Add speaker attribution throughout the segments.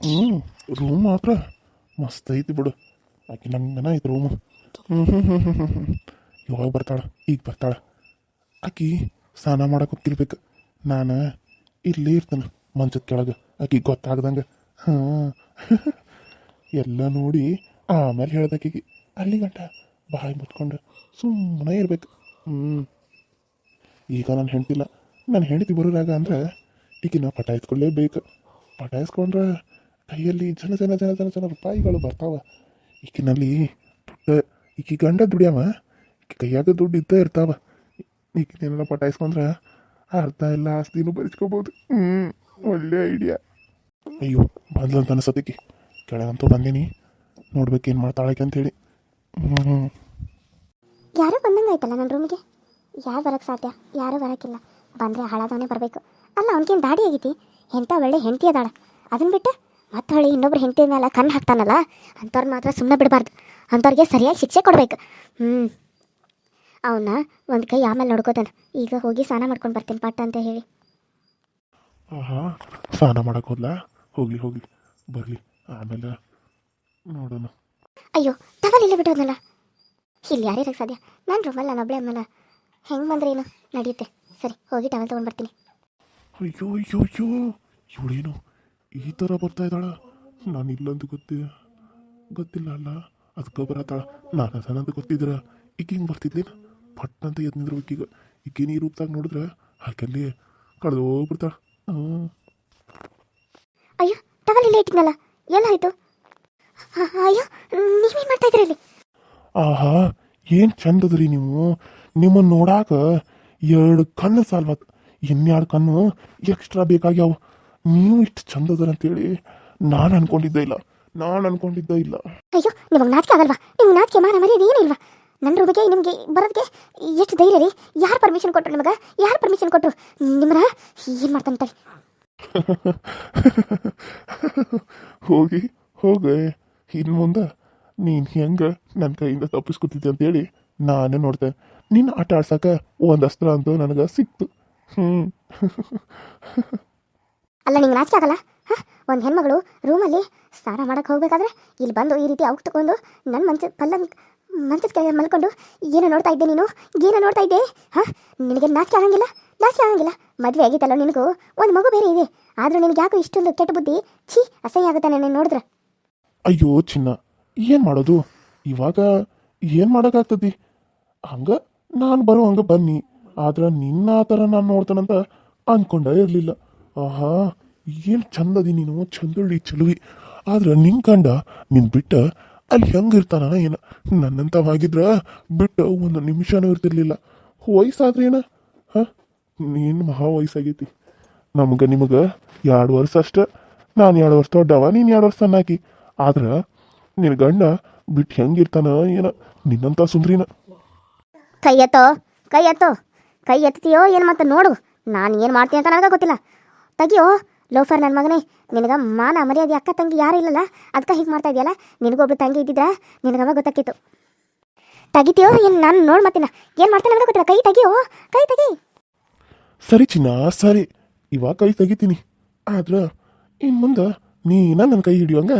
Speaker 1: ಹ್ಞೂ ರೂಮ್ ಮಾತ್ರ ಮಸ್ತ್ ಐತಿ ಬಿಡು. ಆಕೆ ನಂಗನ ಐತಿ ರೂಮು. ಇವಾಗ ಬರ್ತಾಳೆ, ಈಗ ಬರ್ತಾಳೆ. ಆಕಿ ಸ್ನಾನ ಮಾಡಕ್ಕೆ ಹೋಗ್ತಿರ್ಬೇಕು, ನಾನು ಇಲ್ಲೇ ಇರ್ತೇನೆ ಮಂಚದ ಕೆಳಗೆ, ಆಕಿ ಗೊತ್ತಾಗ್ದಂಗೆ. ಹಾಂ ಎಲ್ಲ ನೋಡಿ ಆಮೇಲೆ ಹೇಳ್ದಕ್ಕೀಗ ಅಲ್ಲಿ ಗಂಟ ಬಾಯಿ ಮುತ್ಕೊಂಡು ಸುಮ್ಮನೆ ಇರ್ಬೇಕು. ಈಗ ನಾನು ಹೆಂಡ್ತಿಲ್ಲ, ನಾನು ಹೆಂಡತಿ ಬರೋರಾಗ ಅಂದ್ರೆ ಈಗಿನ ಪಟಾಯಿಸ್ಕೊಳ್ಳೇಬೇಕು. ಪಟಾಯಿಸ್ಕೊಂಡ್ರೆ ಕೈಯಲ್ಲಿ ಜನ ಜನ ಜನ ಜನ ಜನ ರೂಪಾಯಿಗಳು ಬರ್ತಾವ. ಈಗಿನಲ್ಲಿ ದುಡ್ಡು, ಈಕಿ ಗಂಡ ದುಡಿಯವ, ಈಕಿ ಕೈಯಾಗ ದುಡ್ಡು ಇದ್ದೇ ಇರ್ತಾವ. ಈಗಿನೆಲ್ಲ ಪಟಾಯಿಸ್ಕೊಂಡ್ರೆ ಅರ್ಧ ಎಲ್ಲ ಆಸ್ತಿನೂ ಬರಿಸ್ಕೋಬೋದು. ಒಳ್ಳೆ ಐಡಿಯಾ. ಅಯ್ಯೋ ಬಂದ್ಲಂತ ಅನ್ಸತ್ತಕ್ಕಿ, ಕೆಳಗಂತೂ ಬಂದೀನಿ, ನೋಡ್ಬೇಕೇನು ಮಾಡ್ತಾಳಕ್ಕೆ ಅಂತೇಳಿ.
Speaker 2: ಯಾರೂ ಬಂದಂಗೆ ಆಯ್ತಲ್ಲ ನನ್ನ ರೂಮಿಗೆ. ಯಾರು ಬರೋಕ್ಕೆ ಸಾಧ್ಯ? ಯಾರೂ ಬರೋಕ್ಕಿಲ್ಲ. ಬಂದರೆ ಹಾಳಾದವನೇ ಬರಬೇಕು. ಅಲ್ಲ ಅವನಿಗೇನು ದಾಡಿ ಆಗೈತಿ, ಎಂಥ ಒಳ್ಳೆ ಹೆಂಡತಿ ಅದಾಳ. ಅದನ್ನು ಬಿಟ್ಟು ಮತ್ತೆ ಹೊಳ್ಳಿ ಇನ್ನೊಬ್ರು ಹೆಂಡತಿ ಮೇಲೆ ಕಣ್ಣು ಹಾಕ್ತಾನಲ್ಲ, ಅಂಥವ್ರು ಮಾತ್ರ ಸುಮ್ಮನೆ ಬಿಡಬಾರ್ದು. ಅಂಥವ್ರಿಗೆ ಸರಿಯಾಗಿ ಶಿಕ್ಷೆ ಕೊಡಬೇಕು. ಅವನ್ನ ಒಂದು ಕೈ ಆಮೇಲೆ ನೋಡ್ಕೋತಾನೆ. ಈಗ ಹೋಗಿ ಸ್ನಾನ ಮಾಡ್ಕೊಂಡು ಬರ್ತೀನಿ ಪಟ್ಟ ಅಂತ ಹೇಳಿ.
Speaker 1: ಹಾಂ ಸ್ನಾನ ಮಾಡಕ್ಕೆ ಹೋದ್ಲಾ? ಹೋಗ್ಲಿ ಹೋಗ್ಲಿ, ಬರಲಿ, ಆಮೇಲೆ ನೋಡೋಣ.
Speaker 2: ಅಯ್ಯೋ ಟವಲ್ ಇಲ್ಲೇ ಬಿಟ್ಟೋದ್ನಲ್ಲ, ಇಲ್ಲಿ ಯಾರಿರಕ್ಕೆ ಸಾಧ್ಯ? ನಾನು ರೂಮಲ್ಲಿ ನಾನು ಒಬ್ಬಳೆ ಅಮ್ಮಲ್ಲ, ಹೆಂಗೆ ಬಂದ್ರೆ ಏನು ನಡೆಯುತ್ತೆ. ಸರಿ ಹೋಗಿ ಟವಲ್ ತೊಗೊಂಡು ಬರ್ತೀನಿ.
Speaker 1: ಅಯ್ಯೋ ಅಯ್ಯೋ ಅಯ್ಯೋ, ಇವಳೇನು ಈ ಥರ ಬರ್ತಾ ಇದ್ದಾಳ? ನಾನು ಇಲ್ಲಂತೂ ಗೊತ್ತಿಲ್ಲ ಅಲ್ಲ, ಅದಕ್ಕೆ ಬರತ್ತಾಳ. ನಾನು ಅದನ್ನಂತ ಗೊತ್ತಿದ್ರೆ ಈಗ ಹಿಂಗೆ ಬರ್ತಿದ್ಲೇನು? ಪಟ್ಟಂತ ಎದ್ದು ನಿಂದ್ರಬೇಕೀಗ. ಈಗೇನು ಈ ರೂಪದಾಗ ನೋಡಿದ್ರೆ ಆಕೆಲ್ಲಿ ಕಳೆದೋಗ್ಬಿಡ್ತಾಳ.
Speaker 2: ಅಯ್ಯೋ ಟವಲ್ ಇಲ್ಲೇ ಇಟ್ಟಿದ್ನಲ್ಲ, ಎಲ್ಲ ಆಯಿತು? ಅಯ್ಯೋ ನೀವೇನು ಮಾಡ್ತಾ ಇದ್ದೀರಿ ಇಲ್ಲಿ?
Speaker 1: ಆಹಾ ಏನು ಚಂದದ್ರಿ ನೀವು. ನಿಮ್ಮನ್ನು ನೋಡಾಕ 2 ಕಣ್ಣು ಸಾಲ್ವತ್, ಇನ್ನೆರಡು ಕಣ್ಣು ಎಕ್ಸ್ಟ್ರಾ ಬೇಕಾಗ್ಯಾವ. ನೀವು ಇಷ್ಟು ಚಂದದರ ಅಂತೇಳಿ ನಾನು ಅನ್ಕೊಂಡಿದ್ದೇ ಇಲ್ಲ.
Speaker 2: ಅಯ್ಯೋ ನಿಮಗೆ ನಾಚಿಕೆ ಆಗಲ್ವಾ? ನಿಮ್ಗೆ ನಾಚಿಕೆ ಮಾನ ಮರ್ಯಾದೆ ಏನೂ ಇಲ್ವಾ? ನನ್ನ ರೂಮಿಗೆ ನಿಮಗೆ ಬರೋದಕ್ಕೆ ಎಷ್ಟು ಧೈರ್ಯ ರೀ? ಯಾರು ಪರ್ಮಿಷನ್ ಕೊಟ್ಟರು ನಿಮಗೆ? ಯಾರು ಪರ್ಮಿಷನ್ ಕೊಟ್ಟರು ನಿಮ್ಮನ್ನ? ಏನು ಮಾಡ್ತಾನೆ
Speaker 1: ಹೋಗಿ ಇನ್ನು ಮುಂದೆ ನೀನು ಹೆಂಗೆ ನನ್ನ ಕೈಯಿಂದ ತಪ್ಪಿಸ್ಕೊತಿದ್ದೆ ಅಂತೇಳಿ ನಾನೇ ನೋಡ್ತೇನೆ. ನಿನ್ನ ಆಟ ಆಡ್ಸಕ್ಕೆ ಒಂದು ಅಸ್ತ್ರ ಅಂತೂ ನನಗೆ ಸಿಕ್ತು.
Speaker 2: ಅಲ್ಲ ನಿಂಗೆ ನಾಚಿಕೆ ಆಗಲ್ಲ? ಹಾಂ, ಒಂದು ಹೆಣ್ಮಗಳು ರೂಮಲ್ಲಿ ಸ್ನಾನ ಮಾಡೋಕ್ಕೆ ಹೋಗ್ಬೇಕಾದ್ರೆ ಇಲ್ಲಿ ಬಂದು ಈ ರೀತಿ ಔಟ್ ತಗೊಂಡು ನನ್ನ ಮಂಚದ ಕೆಳಗೆ ಮಲ್ಕೊಂಡು ಏನೋ ನೋಡ್ತಾ ಇದ್ದೆ ನೀನು? ಏನೋ ನೋಡ್ತಾ ಇದ್ದೆ? ಹಾಂ, ನಿನಗೆ ನಾಚಿಕೆ ಆಗಂಗಿಲ್ಲ? ಮದುವೆ ಆಗಿತ್ತಲ್ಲ, ನಿನಗೂ ಒಂದು ಮಗು ಬೇರೆ ಇದೆ, ಆದರೂ ನಿನಗೆ ಯಾಕೋ ಇಷ್ಟೊಂದು ಕೆಟ್ಟ ಬುದ್ಧಿ? ಛೀ, ಅಸಹ್ಯ ಆಗುತ್ತೆ ನಾನು ನೋಡಿದ್ರೆ.
Speaker 1: ಅಯ್ಯೋ ಚಿನ್ನ, ಏನು ಮಾಡೋದು ಇವಾಗ? ಏನು ಮಾಡೋಕ್ಕಾಗ್ತದೆ? ಹಂಗೆ ನಾನು ಬರೋ ಹಂಗೆ ಬನ್ನಿ, ಆದ್ರೆ ನಿನ್ನ ಆ ಥರ ನಾನು ನೋಡ್ತಾನಂತ ಅಂದ್ಕೊಂಡೇ ಇರಲಿಲ್ಲ. ಆಹಾ ಏನು ಚಂದದಿ ನೀನು, ಚಂದಳ್ಳಿ ಚಲುವಿ. ಆದ್ರೆ ನಿನ್ನ ಗಂಡ ನಿನ್ನ ಬಿಟ್ಟ ಅಲ್ಲಿ ಹೆಂಗಿರ್ತಾನ ಏನ? ನನ್ನಂತವಾಗಿದ್ರೆ ಬಿಟ್ಟು ಒಂದು ನಿಮಿಷನೂ ಇರ್ತಿರ್ಲಿಲ್ಲ. ವಯಸ್ಸಾದ್ರೇನ? ಹಾಂ, ನೀನು ಮಹಾ ವಯಸ್ಸಾಗೈತಿ. ನಿಮಗೆ 2 ವರ್ಷ ಅಷ್ಟೆ. ನಾನು 2 ವರ್ಷ ದೊಡ್ಡವ, ನೀನು 2 ವರ್ಷ ಸಣ್ಣಾಕಿ. ಆದ್ರೆ ನಿನ್ನ ಗಂಡ ಬಿಟ್ಟು ಹೆಂಗಿರ್ತಾನ ಏನ? ನಿನ್ನಂತ ಸುಂದ್ರಿನ.
Speaker 2: ಕೈ ಎತ್ತೀಯೋ ಏನು? ಮತ್ತೆ ನೋಡು ನಾನು ಏನು ಮಾಡ್ತೀನಿ ಅಂತ ನನಗೆ ಗೊತ್ತಿಲ್ಲ. ತೆಗಿಯೋ ಲೋಫರ್ ನನ್ನ ಮಗನೇ. ನಿನಗೆ ಮಾನ ಮರ್ಯಾದೆ ಅಕ್ಕ ತಂಗಿ ಯಾರು ಇಲ್ಲಲ್ಲ, ಅದಕ್ಕೆ ಹೀಗೆ ಮಾಡ್ತಾ ಇದೆಯಲ್ಲ. ನಿನಗೊಬ್ರು ತಂಗಿ ಇದ್ದಿದ್ರೆ ನಿನಗವ ಗೊತ್ತಾಕಿತ್ತು. ತೆಗಿತೀಯೋ ಏನು? ನಾನು ನೋಡಿ ಮತ್ತಿನ ಏನು ಮಾಡ್ತೀನಿ ನನಗೆ ಗೊತ್ತಿಲ್ಲ. ಕೈ ತೆಗಿ.
Speaker 1: ಸರಿ ಚಿನ್ನ, ಸರಿ, ಇವಾಗ ಕೈ ತೆಗಿತೀನಿ. ಆದ್ರೆ ಇನ್ನು ಮುಂದೆ ನನ್ನ ಕೈ ಹಿಡಿಯೋಂಗ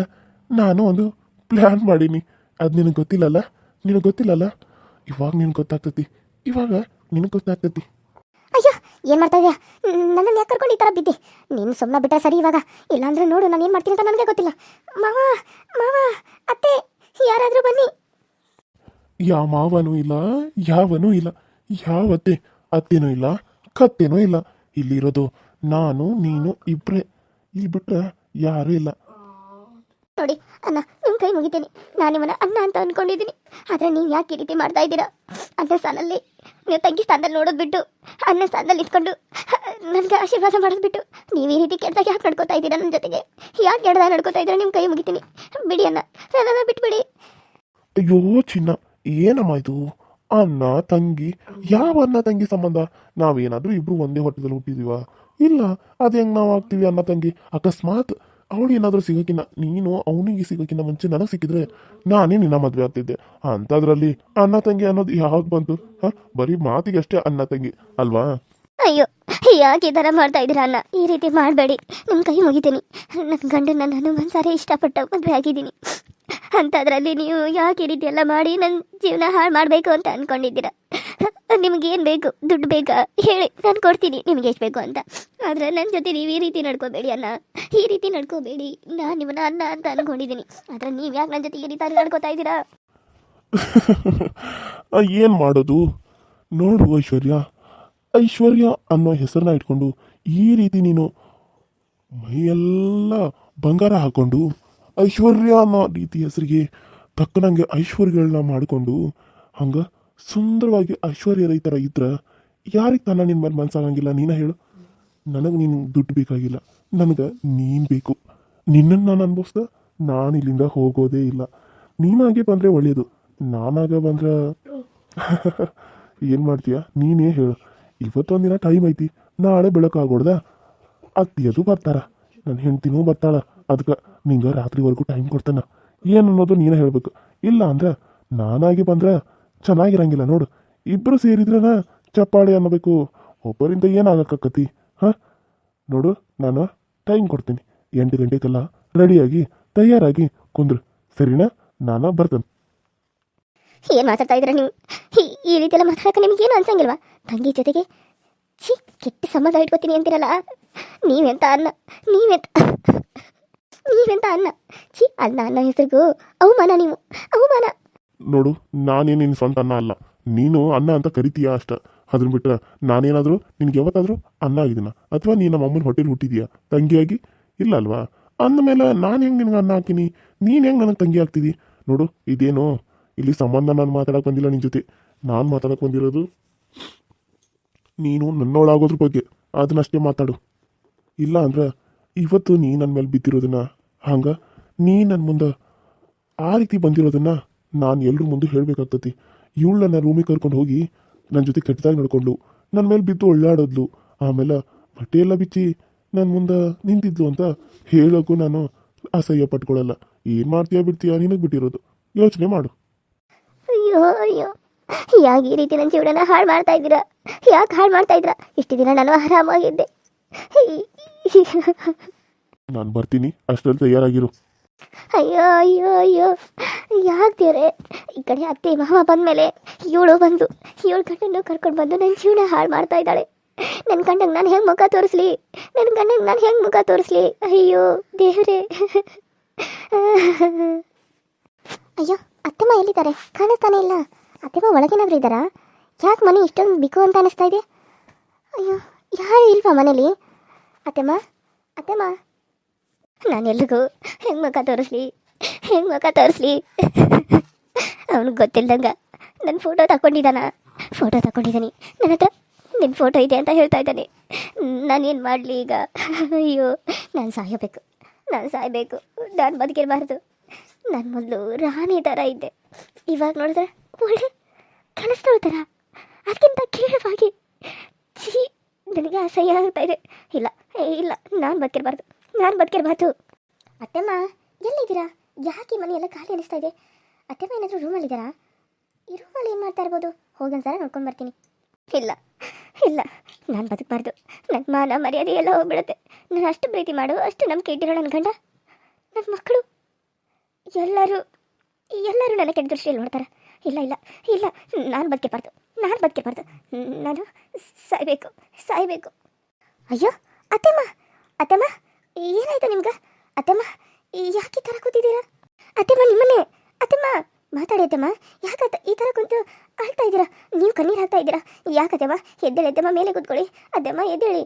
Speaker 1: ನಾನು ಒಂದು ಪ್ಲ್ಯಾನ್ ಮಾಡೀನಿ. ಅದು ನಿನಗೆ ಗೊತ್ತಿಲ್ಲಲ್ಲ. ಇವಾಗ ನಿನಗೆ ಗೊತ್ತಾಗ್ತೈತಿ.
Speaker 2: ಅಯ್ಯೋ ಏನು ಮಾಡ್ತಾ ಇದೆಯಾ? ನನ್ನನ್ನು ಯಾಕೆ ಕರ್ಕೊಂಡು ಈ ಥರ ಬಿದ್ದೆ? ನೀನು ಸುಮ್ಮನೆ ಬಿಟ್ಟರೆ ಸರಿ. ಇವಾಗ ಇಲ್ಲಾಂದ್ರೆ ನೋಡು ನಾನು ಏನು ಮಾಡ್ತೀನಿ ಅಂತ ನನಗೆ ಗೊತ್ತಿಲ್ಲ. ಮಾವ ಅತ್ತೆ, ಯಾರಾದರೂ ಬನ್ನಿ.
Speaker 1: ಯಾವ ಮಾವನೂ ಇಲ್ಲ, ಯಾವನೂ ಇಲ್ಲ, ಯಾವತ್ತೆ ಅತ್ತೇನೂ ಇಲ್ಲ, ಕತ್ತೇನೂ ಇಲ್ಲ. ಇಲ್ಲಿರೋದು ನಾನು ನೀನು ಇಬ್ಬರೇ. ಇಲ್ಲಿ ಬಿಟ್ರೆ ಯಾರೂ ಇಲ್ಲ.
Speaker 2: ನೋಡಿ ಅಣ್ಣ, ನಿಮ್ಮ ಕೈ ಮುಗಿತೀನಿ. ನಾನು ನಿಮ್ಮನ್ನ ಅಣ್ಣ ಅಂತ ಅಂದ್ಕೊಂಡಿದ್ದೀನಿ. ಆದರೆ ನೀವು ಯಾಕೆ ಈ ರೀತಿ ಮಾಡ್ತಾ ಇದ್ದೀರಾ? ಅಣ್ಣ ಸ್ಥಾನದಲ್ಲಿ, ನೀವು ತಂಗಿ ಸ್ಥಾನದಲ್ಲಿ ನೋಡೋದು ಬಿಟ್ಟು ಅಣ್ಣ ಸ್ಥಾನದಲ್ಲಿ ಇಟ್ಕೊಂಡು ನನಗೆ ಆಶೀರ್ವಾದ ಮಾಡಿಸ್ಬಿಟ್ಟು ನೀವು ಈ ರೀತಿ ಕೆಟ್ಟದಾಗ ಯಾಕೆ ನಡ್ಕೋತಾ ಇದ್ದೀರಾ? ನನ್ನ ಜೊತೆಗೆ ಯಾಕೆ ಕೆಟ್ಟದಾಗ ನಡ್ಕೋತಾ ಇದ್ದೀರಾ? ನಿಮ್ಮ ಕೈ ಮುಗಿತೀನಿ, ಬಿಡಿ ಅಣ್ಣ, ನನ್ನ ಬಿಟ್ಬಿಡಿ.
Speaker 1: ಅಯ್ಯೋ ಚಿನ್ನ, ಏನಮ್ಮ ಇದು? ಅಣ್ಣ ತಂಗಿ, ಯಾವ ಅಣ್ಣ ತಂಗಿ ಸಂಬಂಧ? ನಾವೇನಾದರೂ ಇಬ್ರು ಒಂದೇ ಹೊಟ್ಟೆದಲ್ಲಿ ಹುಟ್ಟಿದೀವ? ಇಲ್ಲ, ಅದು ಹೆಂಗೆ ನಾವು ಆಗ್ತೀವಿ ಅಣ್ಣ ತಂಗಿ? ಅಕಸ್ಮಾತ್ ಅವಳು ಏನಾದರೂ ಸಿಗೋಕಿನ್ನ, ನೀನು ಅವನಿಗೆ ಸಿಗೋಕಿನ್ನ ಮುಂಚೆ ನನಗೆ ಸಿಕ್ಕಿದ್ರೆ ನಾನೇ ನಿನ್ನ ಮದುವೆ ಆಗ್ತಿದ್ದೆ. ಅಂಥದ್ರಲ್ಲಿ ಅಣ್ಣ ತಂಗಿ ಅನ್ನೋದು ಯಾವ್ದು ಬಂತು? ಹಾಂ, ಬರೀ ಮಾತಿಗೆ ಅಷ್ಟೇ ಅಣ್ಣ ತಂಗಿ ಅಲ್ವಾ?
Speaker 2: ಅಯ್ಯೋ, ಯಾಕೆ ಈ ಥರ ಮಾಡ್ತಾ ಇದ್ದೀರಾ ಅಣ್ಣ? ಈ ರೀತಿ ಮಾಡಬೇಡಿ, ನಿಮ್ಮ ಕೈ ಮುಗಿತೀನಿ. ನನ್ನ ಗಂಡನ ನಾನು ಒಂದ್ಸಾರಿ ಇಷ್ಟಪಟ್ಟು ಮದುವೆ ಆಗಿದ್ದೀನಿ. ಅಂಥದ್ರಲ್ಲಿ ನೀವು ಯಾಕೆ ಈ ರೀತಿ ಎಲ್ಲ ಮಾಡಿ ನನ್ನ ಜೀವನ ಹಾಳು ಮಾಡಬೇಕು ಅಂತ ಅಂದ್ಕೊಂಡಿದ್ದೀರಾ? ನಿಮಗೇನು ಬೇಕು? ದುಡ್ಡು ಬೇಕಾ ಹೇಳಿ, ನಾನು ಕೊಡ್ತೀನಿ ನಿಮಗೆ ಎಷ್ಟು ಬೇಕು ಅಂತ. ಆದರೆ ನನ್ನ ಜೊತೆ ನೀವು ಈ ರೀತಿ ನಡ್ಕೋಬೇಡಿ ಅಣ್ಣ, ಈ ರೀತಿ ನಡ್ಕೋಬೇಡಿ. ನಾನು ನಿಮ್ಮನ್ನ ಅಣ್ಣ ಅಂತ ಅಂದ್ಕೊಂಡಿದ್ದೀನಿ, ಆದರೆ ನೀವು ಯಾಕೆ ನನ್ನ ಜೊತೆ ಈ ರೀತಿ ನಡ್ಕೋತಾ ಇದ್ದೀರಾ?
Speaker 1: ಏನು ಮಾಡೋದು? ನೋಡು ಐಶ್ವರ್ಯ, ಐಶ್ವರ್ಯ ಅನ್ನೋ ಹೆಸರನ್ನ ಇಟ್ಕೊಂಡು ಈ ರೀತಿ ನೀನು ಮೈಯೆಲ್ಲ ಬಂಗಾರ ಹಾಕೊಂಡು ಐಶ್ವರ್ಯ ಅನ್ನೋ ರೀತಿ ಹೆಸರಿಗೆ ತಕ್ಕನಂಗೆ ಐಶ್ವರ್ಯಗಳನ್ನ ಮಾಡಿಕೊಂಡು ಹಂಗೆ ಸುಂದರವಾಗಿ ಐಶ್ವರ್ಯ ರೈ ಥರ ಇದ್ರೆ ಯಾರಿಗೆ ತಾನ ನಿನ್ನ ಮೇಲೆ ಮನಸ್ಸಾಗಂಗಿಲ್ಲ? ನೀನ ಹೇಳು. ನನಗೆ ನೀನು ದುಡ್ಡು ಬೇಕಾಗಿಲ್ಲ, ನನಗೆ ನೀನು ಬೇಕು. ನಿನ್ನನ್ನು ನಾನು ಅನುಭವಿಸ್ದೆ, ನಾನು ಇಲ್ಲಿಂದ ಹೋಗೋದೇ ಇಲ್ಲ. ನೀನಾಗೆ ಬಂದರೆ ಒಳ್ಳೆಯದು, ನಾನಾಗ ಬಂದ್ರೆ ಏನು ಮಾಡ್ತೀಯ ನೀನೇ ಹೇಳು. ಇವತ್ತೊಂದಿನ ಟೈಮ್ ಐತಿ, ನಾಳೆ ಬೆಳಕಾಗೋಡ್ದ ಅತ್ತಿಯದು ಬರ್ತಾರ, ನನ್ನ ಹೆಂಡ್ತಿನೂ ಬರ್ತಾಳ. ಅದಕ್ಕೆ ನಿಂಗೆ ರಾತ್ರಿವರೆಗೂ ಟೈಮ್ ಕೊಡ್ತಾನ. ಏನು ಅನ್ನೋದು ನೀನೇ ಹೇಳಬೇಕು. ಇಲ್ಲ ಅಂದ್ರೆ ನಾನಾಗಿ ಬಂದ್ರೆ ಚೆನ್ನಾಗಿರಂಗಿಲ್ಲ. ನೋಡು, ಇಬ್ಬರು ಸೇರಿದ್ರನ ಚಪ್ಪಾಳೆ ಅನ್ನಬೇಕು, ಒಬ್ಬರಿಂದ ಏನಾಗಕ್ಕತಿ? ಹಾಂ, ನೋಡು, ನಾನು ಟೈಮ್ ಕೊಡ್ತೀನಿ. 8 ಗಂಟೆಗೆಲ್ಲ ರೆಡಿಯಾಗಿ ತಯಾರಾಗಿ ಕುಂದ್ರು, ಸರಿನಾ? ನಾನು ಬರ್ತೇನೆ.
Speaker 2: ಏನು ಮಾತಾಡ್ತಾ ಇದ್ದೀರಾ ನೀವು? ಈ ರೀತಿ ಎಲ್ಲ ಮಾತಾಡೋಕೆ ನಿಮ್ಗೇನು ಅನ್ಸಂಗಿಲ್ವಾ? ತಂಗಿ ಜೊತೆಗೆ ಛೀ, ಕೆಟ್ಟ ಸಂಬಂಧ ಇಟ್ಕೋತೀನಿ ಅಂತೀರಲ್ಲ, ನೀವೆಂತ ಅನ್ನ, ನೀವೆಂತ ಅನ್ನ? ಛೀ, ಅನ್ನ ಅನ್ನೋ ಹೆಸರಿಗೂ ಅವಮಾನ, ನೀವು ಅವಮಾನ.
Speaker 1: ನೋಡು, ನಾನೇನು ನಿನ್ನ ಸ್ವಂತ ಅನ್ನ ಅಲ್ಲ, ನೀನು ಅನ್ನ ಅಂತ ಕರಿತೀಯಾ ಅಷ್ಟ. ಅದನ್ನ ಬಿಟ್ರೆ ನಾನೇನಾದರೂ ನಿನ್ಗೆ ಯಾವತ್ತಾದರೂ ಅನ್ನ ಆಗಿದ್ದೀನ? ಅಥವಾ ನೀನು ನಮ್ಮ ಅಮ್ಮನ ಹೊಟ್ಟೆಲಿ ಹುಟ್ಟಿದೀಯಾ ತಂಗಿಯಾಗಿ? ಇಲ್ಲ ಅಲ್ವಾ? ಅಂದಮೇಲೆ ನಾನು ಹೆಂಗೆ ನಿನಗೆ ಅನ್ನ ಹಾಕ್ತೀನಿ, ನೀನು ಹೆಂಗೆ ನನಗೆ ತಂಗಿ ಆಗ್ತಿದಿ? ನೋಡು, ಇದೇನು ಇಲ್ಲಿ ಸಂಬಂಧ ನಾನು ಮಾತಾಡಕ್ಕೆ ಬಂದಿಲ್ಲ ನಿನ್ನ ಜೊತೆ. ನಾನು ಮಾತಾಡಕ್ಕೆ ಬಂದಿರೋದು ನೀನು ನನ್ನೋಳಾಗೋದ್ರ ಬಗ್ಗೆ, ಅದನ್ನಷ್ಟೇ ಮಾತಾಡು. ಇಲ್ಲ ಅಂದ್ರೆ ಇವತ್ತು ನೀ ನನ್ನ ಮೇಲೆ ಬಿದ್ದಿರೋದನ್ನ, ಹಂಗೆ ನೀ ನನ್ನ ಮುಂದೆ ಆ ರೀತಿ ಬಂದಿರೋದನ್ನ ನಾನು ಎಲ್ರ ಮುಂದೆ ಹೇಳಬೇಕಾಗ್ತತಿ. ಇವಳು ನನ್ನ ರೂಮಿಗೆ ಕರ್ಕೊಂಡು ಹೋಗಿ ನನ್ನ ಜೊತೆ ಕೆಟ್ಟದಾಗಿ ನಡ್ಕೊಂಡು ನನ್ನ ಮೇಲೆ ಬಿದ್ದು ಒಳ್ಳಾಡೋದ್ಲು, ಆಮೇಲೆ ಬಟ್ಟೆ ಎಲ್ಲ ಬಿಚ್ಚಿ ನನ್ನ ಮುಂದೆ ನಿಂತಿದ್ಲು ಅಂತ ಹೇಳೋಕ್ಕೂ ನಾನು ಅಸಹ್ಯ ಪಟ್ಕೊಳ್ಳಲ್ಲ. ಏನು ಮಾಡ್ತೀಯಾ ಬಿಡ್ತೀಯಾ ನಿನಗೆ ಬಿಟ್ಟಿರೋದು, ಯೋಚನೆ ಮಾಡು.
Speaker 2: ಅಯ್ಯೋ ಅಯ್ಯೋ, ಯಾಕೆ ಈ ರೀತಿ ನನ್ನ ಜೀವನನ ಹಾಳು ಮಾಡ್ತಾ ಇದ್ದೀರಾ? ಯಾಕೆ ಹಾಳು ಮಾಡ್ತಾ ಇದ್ದೀರಾ? ಇಷ್ಟು ದಿನ ನಾನು ಆರಾಮಾಗಿದ್ದೆ.
Speaker 1: ನಾನು ಬರ್ತೀನಿ, ಅಷ್ಟರಲ್ಲಿ ತಯಾರಾಗಿರು.
Speaker 2: ಅಯ್ಯೋ ಅಯ್ಯೋ ಅಯ್ಯೋ, ಯಾಕೆ ದೇವ್ರೆ, ಈ ಕಡೆ ಅತ್ತೆ ಮಾವ ಬಂದಮೇಲೆ ಇವಳು ಗಂಡನ್ನು ಕರ್ಕೊಂಡು ಬಂದು ನನ್ನ ಜೀವನ ಹಾಳು ಮಾಡ್ತಾ ಇದ್ದಾಳೆ. ನನ್ನ ಗಂಡಂಗೆ ನಾನು ಹೆಂಗೆ ಮುಖ ತೋರಿಸ್ಲಿ? ಅಯ್ಯೋ ದೇವ್ರೆ. ಅಯ್ಯೋ, ಅತ್ತೆಮ್ಮ ಎಲ್ಲಿದ್ದಾರೆ? ಕಾಣಿಸ್ತಾನೆ ಇಲ್ಲ. ಅತ್ತೆಮ್ಮ ಒಳಗೇನಾದರೂ ಇದ್ದಾರಾ? ಯಾಕೆ ಮನೆ ಇಷ್ಟೊಂದು ಬಿಕು ಅಂತ ಅನಿಸ್ತಾ ಇದೆ? ಅಯ್ಯೋ, ಯಾರು ಇಲ್ವಾ ಮನೇಲಿ? ಅತ್ತೆಮ್ಮ, ನಾನು ಎಲ್ರಿಗೂ ಹೆಂಗೆ ಮುಖ ತೋರಿಸ್ಲಿ? ಅವನಿಗೆ ಗೊತ್ತಿಲ್ದಂಗೆ ನನ್ನ ಫೋಟೋ ತಗೊಂಡಿದ್ದಾನೆ. ನನ್ನ ಹತ್ರ ನಿನ್ನ ಫೋಟೋ ಇದೆ ಅಂತ ಹೇಳ್ತಾ ಇದ್ದಾನೆ. ನಾನೇನು ಮಾಡಲಿ ಈಗ? ಅಯ್ಯೋ, ನಾನು ಸಾಯಬೇಕು, ನಾನು ಬದುಕಿರಬಾರ್ದು. ನಾನು ಮೊದಲು ರಾಣಿ ಥರ ಇದ್ದೆ, ಇವಾಗ ನೋಡಿದ್ರೆ ಒಳ್ಳೆ ಕೆಲಸದವ್ರ ಥರ, ಅದಕ್ಕಿಂತ ಕೀಳವಾಗಿ. ಛೀ, ನನಗೆ ಅಸಹ್ಯ ಆಗ್ತಾ ಇದೆ. ಇಲ್ಲ, ನಾನು ಬದುಕಿರಬಾರ್ದು. ಅತ್ತೆಮ್ಮ ಎಲ್ಲಿದ್ದೀರಾ? ಯಾಕೆ ಈ ಮನೆಯೆಲ್ಲ ಖಾಲಿ ಅನಿಸ್ತಾ ಇದೆ? ಅತ್ತೆಮ್ಮ ಏನಾದರೂ ರೂಮಲ್ಲಿದ್ದಾರಾ? ಈ ರೂಮಲ್ಲಿ ಏನು ಮಾಡ್ತಾ ಇರ್ಬೋದು? ಹೋಗನ್ಸಲ ನೋಡ್ಕೊಂಡು ಬರ್ತೀನಿ. ಇಲ್ಲ, ನಾನು ಬದುಕಬಾರ್ದು. ನನ್ನ ಮಾನ ಮರ್ಯಾದೆ ಎಲ್ಲ ಹೋಗ್ಬಿಡುತ್ತೆ. ನಾನು ಅಷ್ಟು ಪ್ರೀತಿ ಮಾಡು, ಅಷ್ಟು ನಂಬಿಕೆ ಇಟ್ಟಿರೋ ನನ್ನ ಗಂಡ, ನನ್ನ ಮಕ್ಕಳು ಎಲ್ಲರೂ ನನ್ನ ಕೆಟ್ಟ ದೃಷ್ಟಿಯಲ್ಲಿ ನೋಡ್ತಾರೆ. ಇಲ್ಲ, ನಾನು ಬದುಕಿರಬಾರ್ದು. ನಾನು ಸಾಯಬೇಕು. ಅಯ್ಯೋ, ಅತ್ತೆಮ್ಮ ಏನಾಯ್ತು ನಿಮ್ಗೆ? ಅತ್ತೆಮ್ಮ ಯಾಕೆ ಈ ಥರ ಕೂತಿದ್ದೀರಾ? ಅತ್ತೆಮ್ಮ ನಿಮ್ಮನ್ನೇ. ಅತ್ತೆಮ್ಮ ಮಾತಾಡಿ ಅತ್ತೆಮ್ಮ, ಯಾಕೆ ಈ ಥರ ಕುಂತು ಅಳ್ತಾ ಇದ್ದೀರಾ? ನೀವು ಕಣ್ಣೀರು ಹಾಕ್ತಾ ಇದ್ದೀರಾ? ಯಾಕತ್ತೆಮ್ಮ? ಎದ್ದೇಳಿ ಅತ್ತೆಮ್ಮ, ಮೇಲೆ ಕೂತ್ಕೊಳ್ಳಿ. ಅತ್ತೆಮ್ಮ ಎದ್ದೇಳಿ.